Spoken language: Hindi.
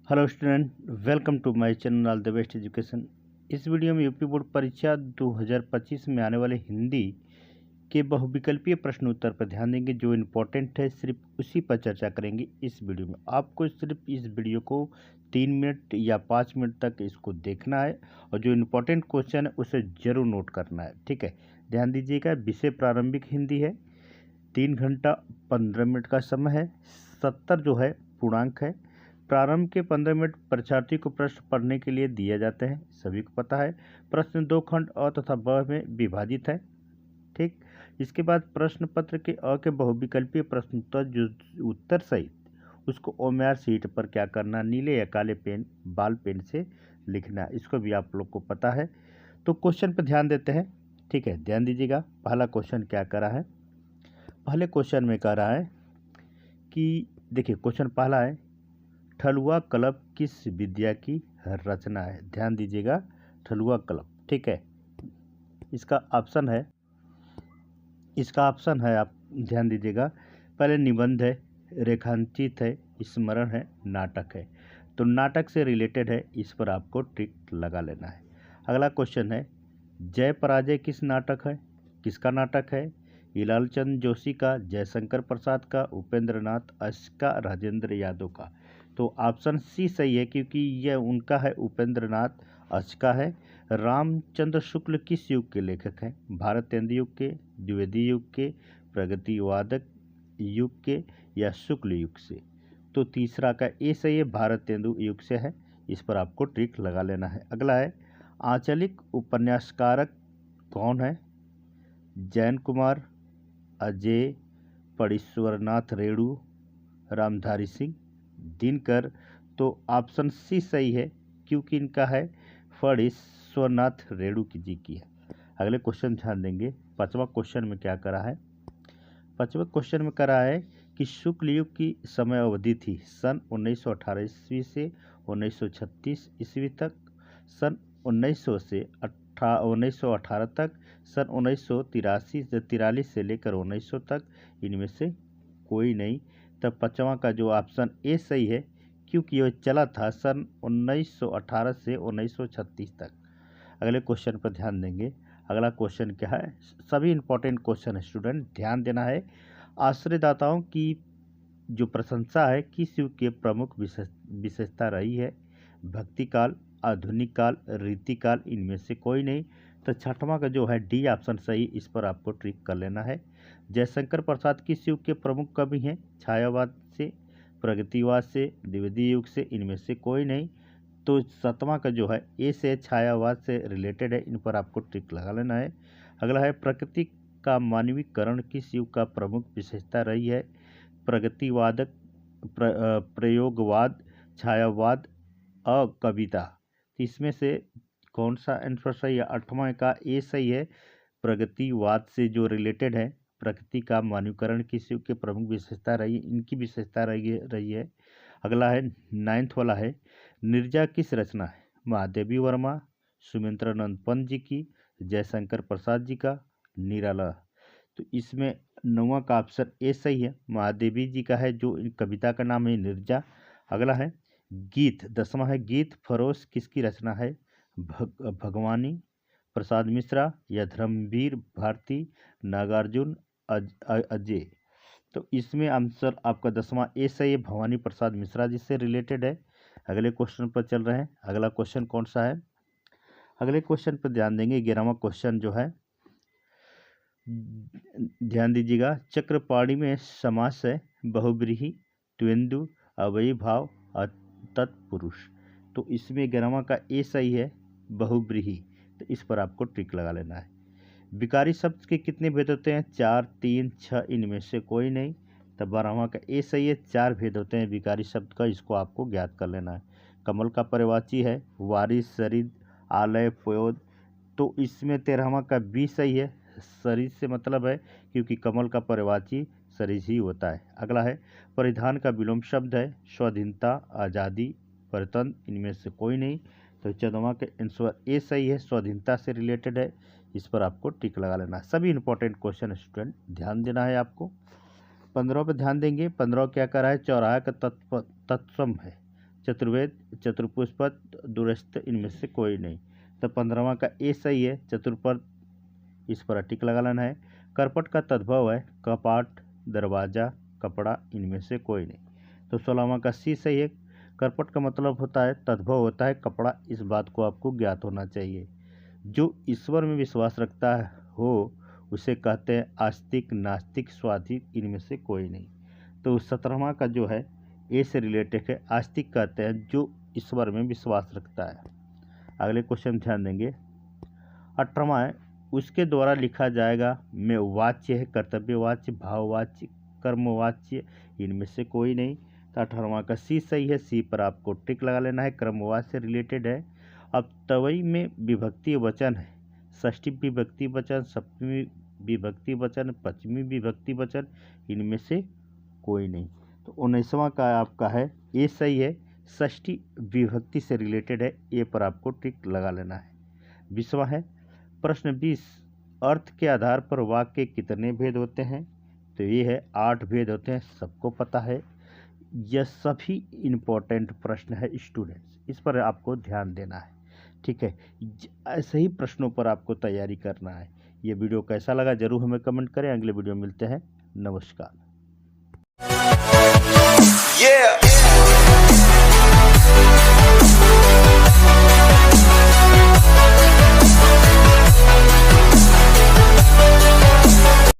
Hello student, welcome to my channel all the best education. इस वीडियो में यूपी बोर्ड परीक्षा 2025 में आने वाले हिंदी के बहुविकल्पीय प्रश्न उत्तर पर ध्यान देंगे। जो इम्पोर्टेंट है सिर्फ उसी पर चर्चा करेंगे इस वीडियो में। आपको सिर्फ इस वीडियो को 3 मिनट या 5 मिनट तक इसको देखना है और जो इम्पोर्टेंट क्वेश्चन है उसे ज़रूर नोट करना है। ठीक है, ध्यान दीजिएगा। विषय प्रारंभिक हिंदी है। 3 घंटा 15 मिनट का समय है। 70 जो है पूर्णांक है। प्रारंभ के 15 मिनट परीक्षार्थी को प्रश्न पढ़ने के लिए दिए जाते हैं, सभी को पता है। प्रश्न 2 खंड अ तथा ब में विभाजित है। ठीक, इसके बाद प्रश्न पत्र के अ के बहुविकल्पीय प्रश्न जो उत्तर सहित उसको ओएमआर शीट पर क्या करना, नीले या काले पेन बाल पेन से लिखना, इसको भी आप लोग को पता है। तो क्वेश्चन पर ध्यान देते हैं। ठीक है, ध्यान दीजिएगा। पहला क्वेश्चन क्या करा है, पहले क्वेश्चन में कह रहा है कि देखिए क्वेश्चन पहला है, ठलुआ कलब किस विद्या की रचना है। ध्यान दीजिएगा, ठलुआ कलब। ठीक है, इसका ऑप्शन है, आप ध्यान दीजिएगा। पहले निबंध है, रेखांकित है, स्मरण है, नाटक है। तो नाटक से रिलेटेड है, इस पर आपको टिक लगा लेना है। अगला क्वेश्चन है, जय पराजय किस नाटक है, किसका नाटक है। हिलाल चंद जोशी का, जयशंकर प्रसाद का, उपेंद्र नाथ अश का, राजेंद्र यादव का। तो ऑप्शन सी सही है, क्योंकि यह उनका है, उपेंद्र नाथ अश का है। रामचंद्र शुक्ल किस युग के लेखक हैं, भारतेंदु युग के, द्विवेदी युग के, प्रगतिवादक युग के या शुक्ल युग से। तो तीसरा का ए सही है, भारतेंदु युग से है। इस पर आपको ट्रिक लगा लेना है। अगला है, आंचलिक उपन्यासकारक कौन है। जैन कुमार, अजय परीश्वरनाथ रेणु, रामधारी सिंह, दिनकर। तो ऑप्शन सी सही है, क्योंकि इनका है फणीश्वरनाथ रेणु जी की है। अगले क्वेश्चन ध्यान देंगे। पांचवा क्वेश्चन में क्या करा है, पांचवें क्वेश्चन में करा है कि शुक्ल युग की समय अवधि थी सन 1918 ईस्वी से 1936 ईस्वी तक, सन 1900 से 1918 तक, सन 1943 से लेकर 1900 तक, इनमें से कोई नहीं। तब पांचवा का जो ऑप्शन ए सही है, क्योंकि यह चला था सन 1918 से 1936 तक। अगले क्वेश्चन पर ध्यान देंगे। अगला क्वेश्चन क्या है, सभी इंपॉर्टेंट क्वेश्चन है स्टूडेंट, ध्यान देना है। आश्रयदाताओं की जो प्रशंसा है किस युग के प्रमुख विशेषता रही है। भक्ति काल, आधुनिक काल, रीतिकाल, इनमें से कोई नहीं। तो छठवां का जो है डी ऑप्शन सही, इस पर आपको ट्रिक कर लेना है। जयशंकर प्रसाद किस युग के प्रमुख कवि हैं, छायावाद से, प्रगतिवाद से, द्विवेदी युग से, इनमें से कोई नहीं। तो सातवां का जो है ए से छायावाद से रिलेटेड है, इन पर आपको ट्रिक लगा लेना है। अगला है, प्रकृति का मानवीकरण किस युग का प्रमुख विशेषता रही है। प्रगतिवादक, प्रयोगवाद, छायावाद, कविता। तो इसमें से कौन सा आंसर सही है, आठवां का ए सही है। प्रगतिवाद से जो रिलेटेड है, प्रकृति का मानवीकरण किस युग के प्रमुख विशेषता रही है, इनकी विशेषता रही है। अगला है, 9th वाला है, निर्जा किस रचना है। महादेवी वर्मा, सुमित्रानंद पंत जी की, जयशंकर प्रसाद जी का, निराला। तो इसमें 9वां का ऑप्शन ए सही है, महादेवी जी का है, जो कविता का नाम है निर्जा। अगला है, गीत 10वां है, गीत फरोश किसकी रचना है। भगवानी प्रसाद मिश्रा या धर्मवीर भारती, नागार्जुन, अजय। तो इसमें आंसर आपका 10वां ए सही है, भवानी प्रसाद मिश्रा जी से रिलेटेड है। अगले क्वेश्चन पर चल रहे हैं। अगला क्वेश्चन कौन सा है, अगले क्वेश्चन पर ध्यान देंगे। 11वां क्वेश्चन जो है, ध्यान दीजिएगा। चक्रपाणी में समास है बहुब्रीहि, द्वंद्व, अवयभाव, तत्पुरुष। तो इसमें 11वां का ए सही है, बहुब्रीहि। तो इस पर आपको ट्रिक लगा लेना है। विकारी शब्द के कितने भेद होते हैं, 4, 3, 6, इनमें से कोई नहीं। तब 12वां का ए सही है, 4 भेद होते हैं विकारी शब्द का, इसको आपको ज्ञात कर लेना है। कमल का पर्यायवाची है वारिस, सरिद, आलय, पयोद। तो इसमें 13वां का बी सही है, सरिज से मतलब है, क्योंकि कमल का पर्यायवाची सरिज ही होता है। अगला है, परिधान का विलोम शब्द है स्वाधीनता, आज़ादी, परतंत्र, इनमें से कोई नहीं। तो 14वां के आंसर ए सही है, स्वाधीनता से रिलेटेड है, इस पर आपको टिक लगा लेना है। सभी इंपॉर्टेंट क्वेश्चन स्टूडेंट, ध्यान देना है आपको। 15 पे ध्यान देंगे। 15 क्या कर रहा है, चौराहा का तत्सम है। चतुर्वेद, चतुर्पुष्पद, दूरस्थ इनमें से कोई नहीं। तो 15वां का ए सही है, चतुर्पद इस पर टिक लगा लेना है। करपट का तद्भव है कपाट, दरवाजा, कपड़ा, इनमें से कोई नहीं। तो 16वां का सी सही है, करपट का मतलब होता है तद्भव होता है कपड़ा, इस बात को आपको ज्ञात होना चाहिए। जो ईश्वर में विश्वास रखता हो उसे कहते हैं आस्तिक, नास्तिक, स्वाधिक, इनमें से कोई नहीं। तो 17वां का जो है ए से रिलेटेड है, आस्तिक कहते हैं जो ईश्वर में विश्वास रखता है। अगले क्वेश्चन ध्यान देंगे। 18वां है, उसके द्वारा लिखा जाएगा में वाच्य है कर्तव्यवाच्य, भाववाच्य, कर्मवाच्य, इनमें से कोई नहीं। तो 18वां का सी सही है, सी पर आपको टिक लगा लेना है, कर्मवाच्य से रिलेटेड है। अब तवई में विभक्ति वचन है, षष्ठी विभक्ति वचन, सप्तमी विभक्ति वचन, पंचमी विभक्ति वचन, इनमें से कोई नहीं। तो 19वां का आपका है ए सही है, षष्ठी विभक्ति से रिलेटेड है, ए पर आपको टिक लगा लेना है। 20वां है, प्रश्न 20, अर्थ के आधार पर वाक्य के कितने भेद होते हैं? तो ये है 8 भेद होते हैं, सबको पता है। यह सभी इम्पोर्टेंट प्रश्न है स्टूडेंट्स, इस पर आपको ध्यान देना है, ठीक है। ऐसे ही प्रश्नों पर आपको तैयारी करना है। ये वीडियो कैसा लगा जरूर हमें कमेंट करें। अगले वीडियो मिलते हैं, नमस्कार।